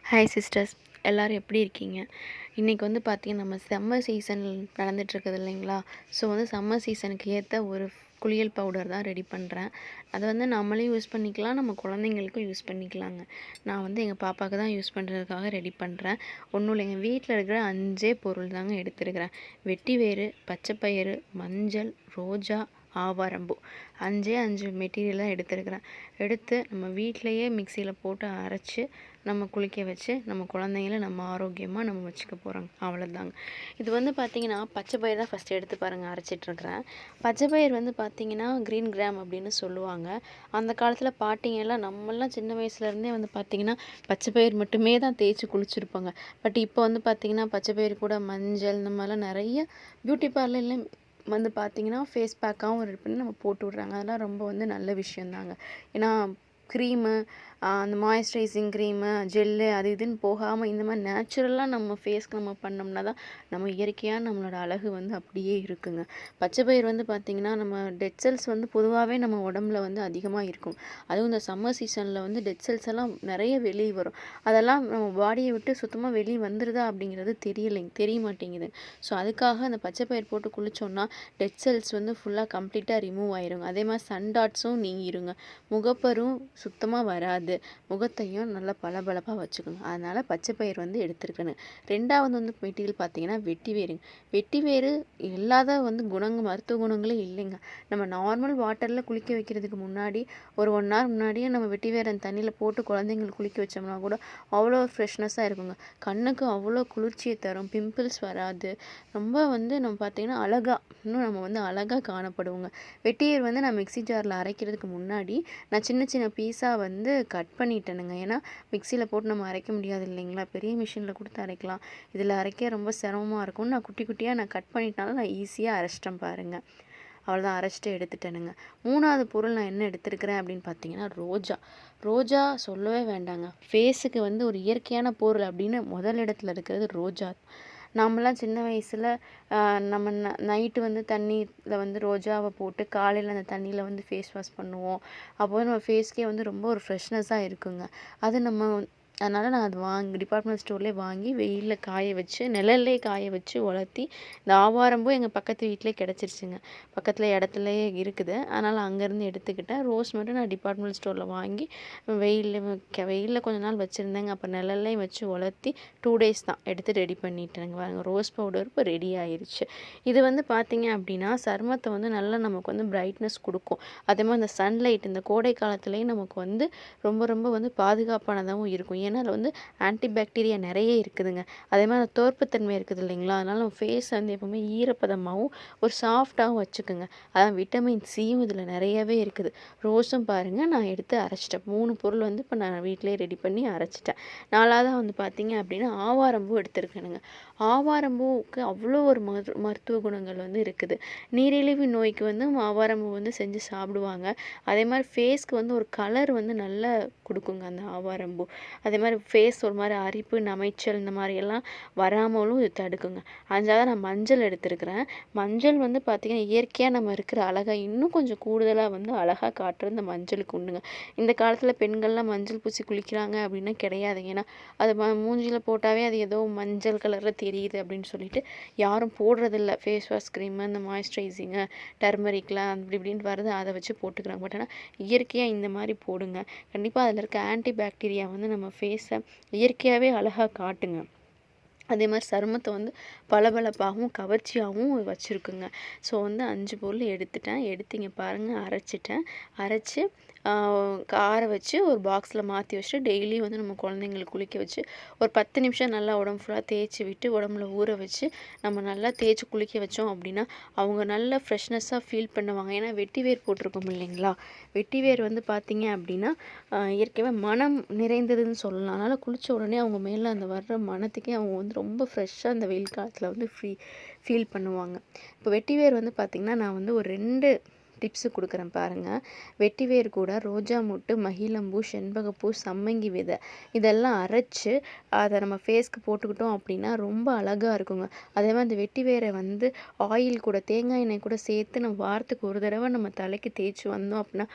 Hi sisters, எல்லோரும் எப்படி இருக்கீங்க? இன்றைக்கி வந்து பார்த்திங்கன்னா நம்ம சம்மர் சீசன் நடந்துகிட்ருக்குது இல்லைங்களா? ஸோ வந்து சம்மர் சீசனுக்கு ஏற்ற ஒரு குளியல் பவுடர் தான் ரெடி பண்ணுறேன். அதை வந்து நம்மளே யூஸ் பண்ணிக்கலாம், நம்ம குழந்தைங்களுக்கும் யூஸ் பண்ணிக்கலாங்க. நான் வந்து எங்கள் பாப்பாவுக்கு தான் யூஸ் பண்ணுறதுக்காக ரெடி பண்ணுறேன். ஒன்றும் இல்லைங்க, வீட்டில் இருக்கிற 5 பொருள் தாங்க எடுத்துருக்கிறேன். வெட்டிவேறு, பச்சைப்பயிறு, மஞ்சள், ரோஜா, ஆவாரம்பூ 5 மெட்டீரியல் தான் எடுத்துருக்கிறேன். எடுத்து நம்ம வீட்டிலையே மிக்சியில் போட்டு அரைச்சி நம்ம குளிக்க வச்சு நம்ம குழந்தைங்கள நம்ம ஆரோக்கியமாக நம்ம வச்சுக்க போகிறோங்க. அவ்வளோதாங்க. இது வந்து பார்த்திங்கன்னா பச்சை பயிர் தான் ஃபஸ்ட்டு எடுத்து பாருங்கள் அரைச்சிட்ருக்கிறேன். பச்சை பயிர் வந்து பார்த்திங்கன்னா க்ரீன் கிராம் அப்படின்னு சொல்லுவாங்க. அந்த காலத்தில் பாட்டிங்கெல்லாம் நம்மளாம் சின்ன வயசுலேருந்தே வந்து பார்த்திங்கன்னா பச்சை பயிர் மட்டுமே தான் தேய்ச்சி குளிச்சுருப்பாங்க. பட் இப்போ வந்து பார்த்திங்கன்னா பச்சை பயிர் கூட மஞ்சள் இந்த மாதிரிலாம் நிறைய பியூட்டி பார்லர்லேயும் வந்து பார்த்திங்கன்னா ஃபேஸ் பேக்காகவும் ரெடி பண்ணி நம்ம போட்டு விட்றாங்க. அதெல்லாம் ரொம்ப வந்து நல்ல விஷயந்தாங்க. ஏன்னா க்ரீமு, அந்த மாய்ஸ்சரைசிங் க்ரீமு, ஜெல்லு அது இதுன்னு போகாமல் இந்த மாதிரி நேச்சுரலாக நம்ம ஃபேஸ்க்கு நம்ம பண்ணோம்னா தான் நம்ம இயற்கையாக நம்மளோட அழகு வந்து அப்படியே இருக்குங்க. பச்சை பயிர் வந்து பார்த்திங்கன்னா நம்ம டெட் செல்ஸ் வந்து பொதுவாகவே நம்ம உடம்புல வந்து அதிகமாக இருக்கும். அதுவும் இந்த சம்மர் சீசனில் வந்து டெட் செல்ஸ் எல்லாம் நிறைய வெளியே வரும். அதெல்லாம் நம்ம பாடியை விட்டு சுத்தமாக வெளியே வந்துடுதா அப்படிங்கிறது தெரிய மாட்டேங்குது. ஸோ அதுக்காக அந்த பச்சை பயிர் போட்டு குளித்தோன்னா டெட் செல்ஸ் வந்து ஃபுல்லாக கம்ப்ளீட்டாக ரிமூவ் ஆயிருங்க. அதே மாதிரி சன் டாட்ஸும் நீங்கிருங்க. முகப்பரும் சுத்தமாக வராது. முகத்தையும் நல்லா பளபளப்பாக வச்சுக்கணும். அதனால் பச்சை பயிர் வந்து எடுத்துருக்கணும். 2வது வந்து மெட்டீரியல் பார்த்திங்கன்னா வெட்டிவேருங்க. வெட்டிவேரு இல்லாத வந்து மருத்துவ குணங்களே இல்லைங்க. நம்ம நார்மல் வாட்டரில் குளிக்க வைக்கிறதுக்கு முன்னாடி ஒரு 1 ஹவர் முன்னாடியே நம்ம வெட்டிவேர் அந்த தண்ணியில் போட்டு குழந்தைங்களுக்கு குளிக்க வச்சோம்னா கூட அவ்வளோ ஃப்ரெஷ்னஸாக இருக்குங்க. கண்ணுக்கு அவ்வளோ குளிர்ச்சியை தரும், பிம்பிள்ஸ் வராது, ரொம்ப வந்து நம்ம பார்த்திங்கன்னா இன்னும் நம்ம வந்து அழகாக காணப்படுவோங்க. வெட்டிவேர் வந்து நான் மிக்ஸி ஜாரில் அரைக்கிறதுக்கு முன்னாடி நான் சின்ன சின்ன பீஸாக வந்து கட் பண்ணிட்டேனுங்க. ஏன்னா மிக்சியில் போட்டு நம்ம அரைக்க முடியாது இல்லைங்களா, பெரிய மிஷினில் கொடுத்து அரைக்கலாம். இதில் அரைக்க ரொம்ப சிரமமாக இருக்கும்னு நான் குட்டி குட்டியாக நான் கட் பண்ணிட்டாலும் நான் ஈஸியாக அரைச்சிட்டேன் பாருங்கள். அவ்வளோதான், அரைச்சிட்டு எடுத்துட்டேனுங்க. 3வது பொருள் நான் என்ன எடுத்துருக்கிறேன் அப்படின்னு பார்த்தீங்கன்னா ரோஜா சொல்லவே வேண்டாங்க. ஃபேஸுக்கு வந்து ஒரு இயற்கையான பொருள் அப்படின்னு முதல் இடத்துல இருக்கிறது ரோஜா. நாமெல்லாம் சின்ன வயசில் நம்ம நைட்டு வந்து தண்ணியில் வந்து ரோஜாவை போட்டு காலையில் அந்த தண்ணியில் வந்து ஃபேஸ் வாஷ் பண்ணுவோம். அப்போ நம்ம ஃபேஸ்க்கே வந்து ரொம்ப ஒரு ஃப்ரெஷ்னஸாக இருக்குங்க. அது நம்ம அதனால் நான் அது டிபார்ட்மெண்ட் ஸ்டோர்லேயே வாங்கி வெயிலில் காய வச்சு நிழல்லே காய வச்சு உலர்த்தி இந்த ஆவாரம்பூ எங்கள் பக்கத்து வீட்டிலே கிடச்சிருச்சுங்க. பக்கத்தில் இடத்துலையே இருக்குது. அதனால் அங்கேருந்து எடுத்துக்கிட்டேன். ரோஸ் மட்டும் நான் டிபார்ட்மெண்ட் ஸ்டோரில் வாங்கி வெயிலில் கொஞ்ச நாள் வச்சுருந்தேங்க. அப்போ நிழல்லையும் வச்சு உலர்த்தி 2 டேஸ் தான் எடுத்து ரெடி பண்ணிட்டேங்க. பாருங்க, ரோஸ் பவுடர் இப்போ ரெடி ஆயிடுச்சு. இது வந்து பார்த்திங்க அப்படின்னா சருமத்தை வந்து நல்லா நமக்கு வந்து பிரைட்னஸ் கொடுக்கும். அதே மாதிரி இந்த சன்லைட் இந்த கோடை காலத்துலேயும் நமக்கு வந்து ரொம்ப ரொம்ப வந்து பாதுகாப்பானதாகவும் இருக்கும். ஏன்னா அதில் வந்து ஆன்டிபாக்டீரியா நிறைய இருக்குதுங்க. அதே மாதிரி தோற்புத்தன்மை இருக்குது இல்லைங்களா, அதனால் நம்ம ஃபேஸ் வந்து எப்போவுமே ஈரப்பதமாகவும் ஒரு சாஃப்டாகவும் வச்சுக்குங்க. அதான் விட்டமின் சியும் இதில் நிறையவே இருக்குது. ரோஸும் பாருங்கள் நான் எடுத்து அரைச்சிட்டேன். 3 பொருள் வந்து இப்போ நான் வீட்டிலே ரெடி பண்ணி அரைச்சிட்டேன். 4வது வந்து பார்த்திங்க அப்படின்னா ஆவாரம்பூ எடுத்துருக்கேனுங்க. ஆவாரம்பூவுக்கு அவ்வளோ ஒரு மருத்துவ குணங்கள் வந்து இருக்குது. நீரிழிவு நோய்க்கு வந்து ஆவாரம்பூ வந்து செஞ்சு சாப்பிடுவாங்க. அதே மாதிரி ஃபேஸ்க்கு வந்து ஒரு கலர் வந்து நல்லா கொடுக்குங்க அந்த ஆவாரம்பூ. அதே மாதிரி ஃபேஸ் ஒரு மாதிரி அரிப்பு, நமைச்சல் இந்த மாதிரியெல்லாம் வராமலும் இது தடுக்குங்க. அதனால நான் மஞ்சள் எடுத்துருக்கிறேன். மஞ்சள் வந்து பார்த்திங்கன்னா இயற்கையாக நம்ம இருக்கிற அழகை இன்னும் கொஞ்சம் கூடுதலாக வந்து அழகாக காட்டுறது இந்த மஞ்சளுக்கு உண்டுங்க. இந்த காலத்தில் பெண்கள்லாம் மஞ்சள் பூசி குளிக்கிறாங்க அப்படின்னா கிடையாதுங்க. ஏன்னா அது மூஞ்சியில் போட்டாவே அது ஏதோ மஞ்சள் கலரில் தெரியுது அப்படின்னு சொல்லிட்டு யாரும் போடுறதில்ல. ஃபேஸ் வாஷ் க்ரீமு, இந்த மாய்ஸ்சரைசிங்கு, டர்மரிக்லாம் அப்படி இப்படின்னு வருது, அதை வச்சு போட்டுக்கிறாங்க. பட் ஆனால் இயற்கையாக இந்த மாதிரி போடுங்க. கண்டிப்பாக அதில் இருக்க ஆன்டிபாக்டீரியா வந்து நம்ம ஃபேஸை இயற்கையாகவே அழகாக காட்டுங்க. அதே மாதிரி சருமத்தை வந்து பளபளப்பாகவும் கவர்ச்சியாகவும் வச்சுருக்குங்க. ஸோ வந்து 5 பொருள் எடுத்திங்க பாருங்கள், அரைச்சி ஆற வச்சு ஒரு பாக்ஸில் மாற்றி வச்சுட்டு டெய்லி வந்து நம்ம குழந்தைங்களுக்கு குளிக்க வச்சு ஒரு 10 நிமிஷம் நல்லா உடம்பு ஃபுல்லாக தேய்ச்சி விட்டு உடம்புல ஊற வச்சு நம்ம நல்லா தேய்ச்சி குளிக்க வச்சோம் அப்படின்னா அவங்க நல்லா ஃப்ரெஷ்னஸாக ஃபீல் பண்ணுவாங்க. ஏன்னா வெட்டிவேர் போட்டிருக்கோம் இல்லைங்களா, வெட்டிவேர் வந்து பார்த்திங்க அப்படின்னா இயற்கையாக மனம் நிறைந்ததுன்னு சொல்லலாம். அதனால் குளித்த உடனே அவங்க மேலே அந்த வர்ற மனத்துக்கே அவங்க வந்து ரொம்ப ஃப்ரெஷ்ஷாக அந்த வெயில் காலத்தில் வந்து ஃபீல் பண்ணுவாங்க. இப்போ வெட்டிவேர் வந்து பார்த்திங்கன்னா நான் வந்து ஒரு 2 டிப்ஸு கொடுக்குறேன் பாருங்கள். வெட்டிவேர் கூட ரோஜா மொட்டு, மகிழம்பூ, செண்பகப்பூ, சம்மங்கி விதை இதெல்லாம் அரைச்சி அதை நம்ம ஃபேஸ்க்கு போட்டுக்கிட்டோம் அப்படின்னா ரொம்ப அழகாக இருக்குங்க. அதே மாதிரி அந்த வெட்டிவேரை வந்து ஆயில் கூட தேங்காய் எண்ணெய் கூட சேர்த்து நம்ம வாரத்துக்கு ஒரு தடவை நம்ம தலைக்கு தேய்ச்சி வந்தோம் அப்படின்னா